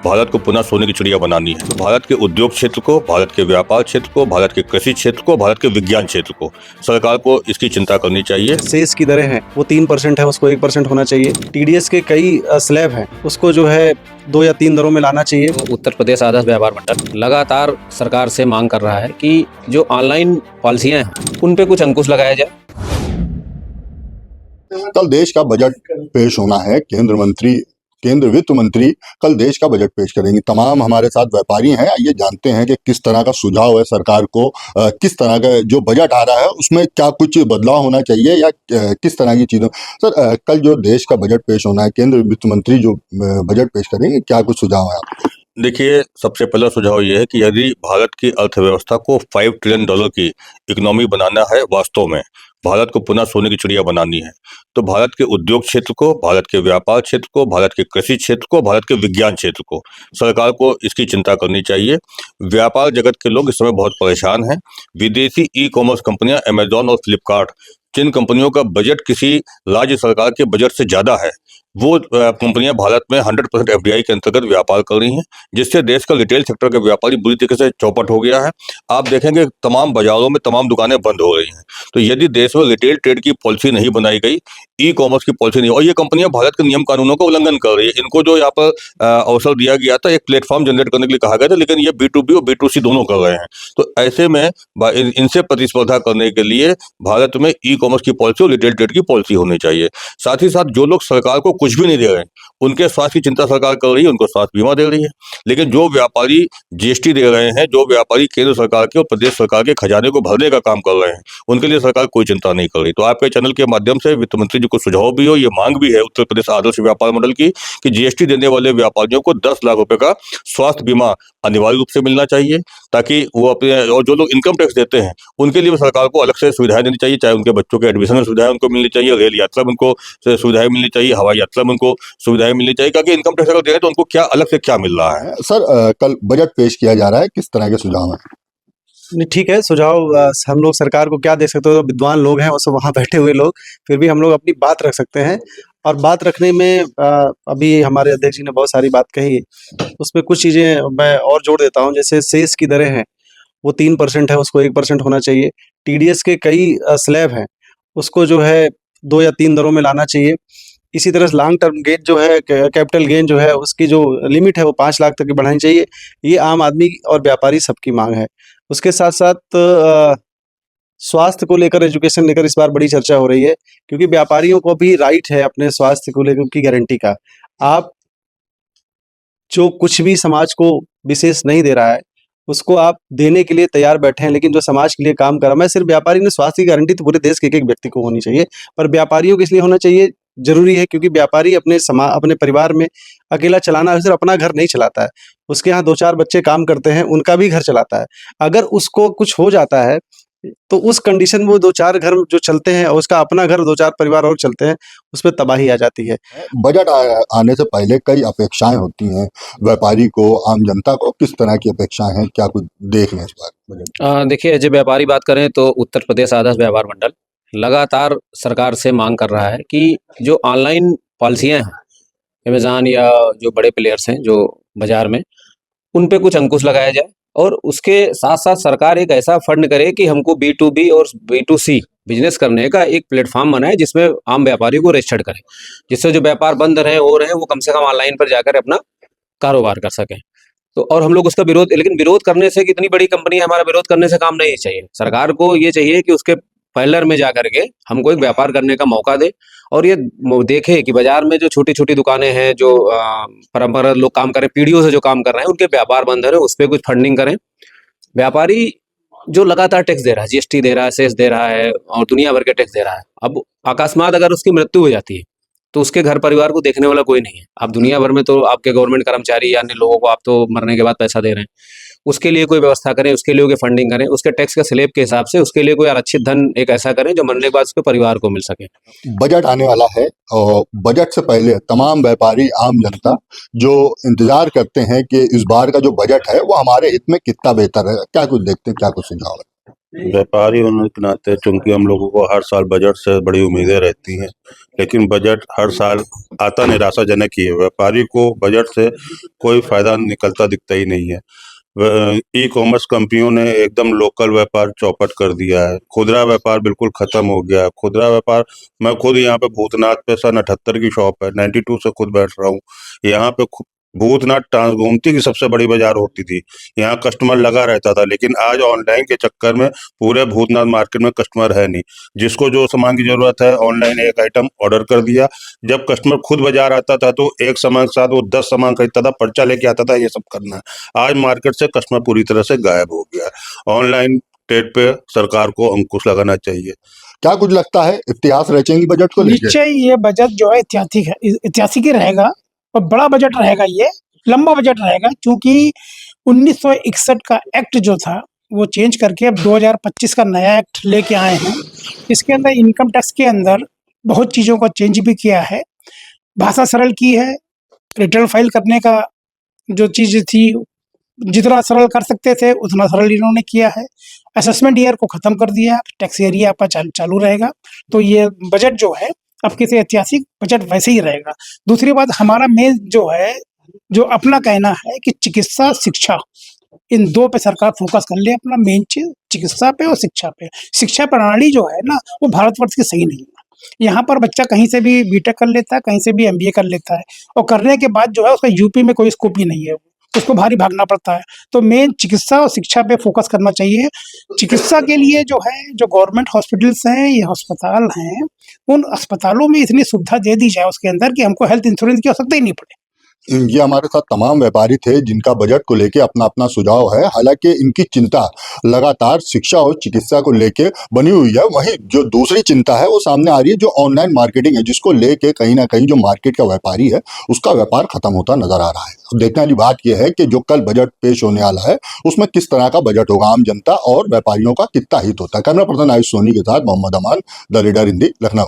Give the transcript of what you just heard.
भारत को पुनः सोने की चिड़िया बनानी है। तो भारत के उद्योग क्षेत्र को, भारत के व्यापार क्षेत्र को, भारत के कृषि क्षेत्र को, भारत के विज्ञान क्षेत्र को सरकार को इसकी चिंता करनी चाहिए। सेस की दरें हैं वो 3% है, उसको 1% होना चाहिए। टीडीएस के कई स्लैब हैं, उसको जो है 2 या 3 दरों में लाना चाहिए। तो उत्तर प्रदेश आदर्श व्यापार मंडल लगातार सरकार से मांग कर रहा है कि जो ऑनलाइन पॉलिसियां हैं उन पे कुछ अंकुश लगाया जाए। कल देश का बजट पेश होना है। केंद्र वित्त मंत्री कल देश का बजट पेश करेंगे। तमाम हमारे साथ व्यापारी हैं, आइए जानते हैं कि किस तरह का सुझाव है सरकार को, किस तरह का जो बजट आ रहा है उसमें क्या कुछ बदलाव होना चाहिए या किस तरह की चीज़ों। सर, कल जो देश का बजट पेश होना है, केंद्र वित्त मंत्री जो बजट पेश करेंगे, क्या कुछ सुझाव है आपके? देखिए, सबसे पहला सुझाव ये है कि यदि भारत की अर्थव्यवस्था को $5 ट्रिलियन की इकोनॉमी बनाना है, वास्तव में भारत को पुनः सोने की चिड़िया बनानी है, तो भारत के उद्योग क्षेत्र को, भारत के व्यापार क्षेत्र को, भारत के कृषि क्षेत्र को, भारत के विज्ञान क्षेत्र को सरकार को इसकी चिंता करनी चाहिए। व्यापार जगत के लोग इस समय बहुत परेशान हैं। विदेशी ई कॉमर्स कंपनियां अमेजॉन और फ्लिपकार्ट, जिन कंपनियों का बजट किसी राज्य सरकार के बजट से ज़्यादा है, वो कंपनियां भारत में 100% एफडीआई के अंतर्गत व्यापार कर रही हैं, जिससे देश का रिटेल सेक्टर का व्यापारी बुरी तरीके से चौपट हो गया है। आप देखेंगे तमाम बाजारों में तमाम दुकानें बंद हो रही हैं। तो यदि देश में रिटेल ट्रेड की पॉलिसी नहीं बनाई गई, ई कॉमर्स की पॉलिसी नहीं, और ये कंपनियां भारत के नियम कानूनों का उल्लंघन कर रही है। इनको जो यहाँ पर अवसर दिया गया था, एक प्लेटफॉर्म जनरेट करने के लिए कहा गया था, लेकिन ये B2B और B2C दोनों कर रहे हैं। तो ऐसे में इनसे प्रतिस्पर्धा करने के लिए भारत में ई कॉमर्स की पॉलिसी और रिटेल ट्रेड की पॉलिसी होनी चाहिए। साथ ही साथ जो लोग सरकार को कुछ भी नहीं दे रहे हैं, उनके स्वास्थ्य की चिंता सरकार कर रही है, उनको स्वास्थ्य बीमा दे रही है। लेकिन जो व्यापारी जीएसटी दे रहे हैं, जो व्यापारी केंद्र सरकार के और प्रदेश सरकार के खजाने को भरने का काम कर रहे हैं, उनके लिए सरकार कोई चिंता नहीं कर रही। तो आपके चैनल के माध्यम से वित्त मंत्री जी को सुझाव भी हो, ये मांग भी है उत्तर प्रदेश आदर्श व्यापार मंडल की कि जीएसटी देने वाले व्यापारियों को 10 लाख रुपए का स्वास्थ्य बीमा अनिवार्य रूप से मिलना चाहिए, ताकि वो अपने, और जो लोग इनकम टैक्स देते हैं उनके लिए भी सरकार को अलग से सुविधाएं देनी चाहिए। चाहे उनके बच्चों के एडमिशन में सुविधाएं उनको मिलनी चाहिए, रेल यात्रा में उनको सुविधाएं मिलनी चाहिए, हवाई यात्रा में उनको सुविधाएं मिलनी चाहिए, क्योंकि इनकम टैक्स अगर दे रहे हैं तो उनको क्या अलग से क्या मिल रहा है। सर, कल बजट पेश किया जा रहा है, किस तरह के सुझाव हैं? नहीं, ठीक है सुझाव। हम लोग सरकार को क्या दे सकते हो, विद्वान लोग हैं, वो सब वहाँ बैठे हुए लोग, फिर भी हम लोग अपनी बात रख सकते हैं। और बात रखने में अभी हमारे अध्यक्ष जी ने बहुत सारी बात कही, उसमें कुछ चीज़ें मैं और जोड़ देता हूँ। जैसे सेस की दरें हैं वो 3% है, उसको 1% होना चाहिए। टीडीएस के कई स्लैब हैं, उसको जो है 2 या 3 दरों में लाना चाहिए। इसी तरह से लॉन्ग टर्म गेन जो है, कैपिटल गेन जो है, उसकी जो लिमिट है वो 5 लाख तक की बढ़ानी चाहिए। ये आम आदमी और व्यापारी सबकी मांग है। उसके साथ साथ स्वास्थ्य को लेकर, एजुकेशन लेकर इस बार बड़ी चर्चा हो रही है, क्योंकि व्यापारियों को भी राइट है अपने स्वास्थ्य को लेकर की गारंटी का। आप जो कुछ भी समाज को विशेष नहीं दे रहा है, उसको आप देने के लिए तैयार बैठे हैं, लेकिन जो समाज के लिए काम कर रहा है, मैं सिर्फ व्यापारी ने, स्वास्थ्य की गारंटी तो पूरे देश के एक व्यक्ति को होनी चाहिए, पर व्यापारियों को इसलिए होना चाहिए जरूरी है क्योंकि व्यापारी अपने परिवार में अकेला चलाना, सिर्फ अपना घर नहीं चलाता है, उसके यहाँ 2-4 बच्चे काम करते हैं, उनका भी घर चलाता है। अगर उसको कुछ हो जाता है तो उस कंडीशन में वो 2-4 घर जो चलते हैं और उसका अपना घर 2-4 परिवार और चलते हैं, उस पर तबाही आ जाती है। बजट आने से पहले कई अपेक्षाएं होती हैं व्यापारी को, आम जनता को। किस तरह की अपेक्षाएं हैं, क्या कुछ देख लें इस बार? देखिए, जब व्यापारी बात करें तो उत्तर प्रदेश आदर्श व्यापार मंडल लगातार सरकार से मांग कर रहा है कि जो ऑनलाइन पॉलिसियां हैं, अमेजॉन या जो बड़े प्लेयर्स हैं जो बाजार में, उन पे कुछ अंकुश लगाया जाए। और उसके साथ साथ सरकार एक ऐसा फंड करे कि हमको B2B और B2C बिजनेस करने का एक प्लेटफॉर्म बनाए, जिसमें आम व्यापारी को रजिस्टर्ड करे, जिससे जो व्यापार बंद रहे हो रहे हैं वो कम से कम ऑनलाइन पर जाकर अपना कारोबार कर सकें। तो और हम लोग उसका विरोध, लेकिन विरोध करने से, कितनी बड़ी कंपनी है, हमारा विरोध करने से काम नहीं चाहिए। सरकार को ये चाहिए कि उसके पैलर में जाकर के हमको एक व्यापार करने का मौका दे, और ये देखे कि बाजार में जो छोटी छोटी दुकानें हैं, जो परंपरागत लोग काम कर रहे हैं, पीढ़ियों से जो काम कर रहे हैं, उनके व्यापार बंद है, उस पर कुछ फंडिंग करें। व्यापारी जो लगातार टैक्स दे रहा है, जीएसटी दे रहा है, सेस दे रहा है और दुनिया भर के टैक्स दे रहा है, अब अकस्मात अगर उसकी मृत्यु हो जाती है तो उसके घर परिवार को देखने वाला कोई नहीं है। आप दुनिया भर में तो आपके गवर्नमेंट कर्मचारी या अन्य लोगों को आप तो मरने के बाद पैसा दे रहे हैं, उसके लिए कोई व्यवस्था करें, उसके लिए कोई फंडिंग करें, उसके टैक्स के स्लैब के हिसाब से उसके लिए कोई आरक्षित धन एक ऐसा करें जो मरने के बाद उसके परिवार को मिल सके। बजट आने वाला है और बजट से पहले तमाम व्यापारी, आम जनता जो इंतजार करते हैं कि इस बार का जो बजट है वो हमारे हित में कितना बेहतर है, क्या कुछ देखते हैं, क्या कुछ सुझाव है? व्यापारी होने के नाते चूंकि हम लोगों को हर साल बजट से बड़ी उम्मीदें रहती हैं, लेकिन बजट हर साल आता निराशाजनक ही है। व्यापारी को बजट से कोई फायदा निकलता दिखता ही नहीं है। ई कॉमर्स कंपनियों ने एकदम लोकल व्यापार चौपट कर दिया है। खुदरा व्यापार बिल्कुल खत्म हो गया है। खुदरा व्यापार, मैं खुद यहाँ पे भूतनाथ पे सन 78 की शॉप है, 92 से खुद बैठ रहा हूँ यहाँ पे। भूतनाथ गोमती की सबसे बड़ी बाजार होती थी, यहाँ कस्टमर लगा रहता था, लेकिन आज ऑनलाइन के चक्कर में पूरे भूतनाथ मार्केट में कस्टमर है नहीं। जिसको जो सामान की जरूरत है ऑनलाइन एक आइटम ऑर्डर कर दिया। जब कस्टमर खुद बाजार आता था तो एक सामान के साथ वो 10 सामान खरीदता था, पर्चा लेके आता था, ये सब करना है। आज मार्केट से कस्टमर पूरी तरह से गायब हो गया है। ऑनलाइन ट्रेड पे सरकार को अंकुश लगाना चाहिए। क्या कुछ लगता है इतिहास रचेंगी बजट को लेकर? निश्चय ये बजट जो है ऐतिहासिक है, ऐतिहासिक ही रहेगा और बड़ा बजट रहेगा, ये लंबा बजट रहेगा, क्योंकि 1961 का एक्ट जो था वो चेंज करके अब 2025 का नया एक्ट लेके आए हैं। इसके अंदर इनकम टैक्स के अंदर बहुत चीज़ों को चेंज भी किया है, भाषा सरल की है, रिटर्न फाइल करने का जो चीज़ थी जितना सरल कर सकते थे उतना सरल इन्होंने किया है। असेसमेंट ईयर को ख़त्म कर दिया, टैक्स एरिया आपका चालू रहेगा। तो ये बजट जो है अब किसी ऐतिहासिक बजट वैसे ही रहेगा। दूसरी बात, हमारा मेन जो है, जो अपना कहना है कि चिकित्सा शिक्षा इन दो पे सरकार फोकस कर ले। अपना मेन चीज चिकित्सा पे और शिक्षा पे। शिक्षा प्रणाली जो है ना वो भारतवर्ष की सही नहीं है। यहाँ पर बच्चा कहीं से भी बीटेक कर लेता है, कहीं से भी एमबीए कर लेता है, और करने के बाद जो है उसका यूपी में कोई स्कोप ही नहीं है, उसको भारी भागना पड़ता है। तो मेन चिकित्सा और शिक्षा पे फोकस करना चाहिए। चिकित्सा के लिए जो है, जो गवर्नमेंट हॉस्पिटल्स हैं, ये अस्पताल हैं, उन अस्पतालों में इतनी सुविधा दे दी जाए उसके अंदर कि हमको हेल्थ इंश्योरेंस की आवश्यकता ही नहीं पड़े। ये हमारे साथ तमाम व्यापारी थे जिनका बजट को लेके अपना अपना सुझाव है। हालांकि इनकी चिंता लगातार शिक्षा और चिकित्सा को लेके बनी हुई है। वहीं जो दूसरी चिंता है वो सामने आ रही है, जो ऑनलाइन मार्केटिंग है, जिसको लेके कहीं ना कहीं जो मार्केट का व्यापारी है उसका व्यापार खत्म होता नजर आ रहा है। अब देखने वाली बात यह है कि जो कल बजट पेश होने वाला है उसमें किस तरह का बजट होगा, आम जनता और व्यापारियों का कितना हित होता है। कैमरा पर्सन आयुष सोनी के साथ मोहम्मद अमान, द रीडर हिंदी, लखनऊ।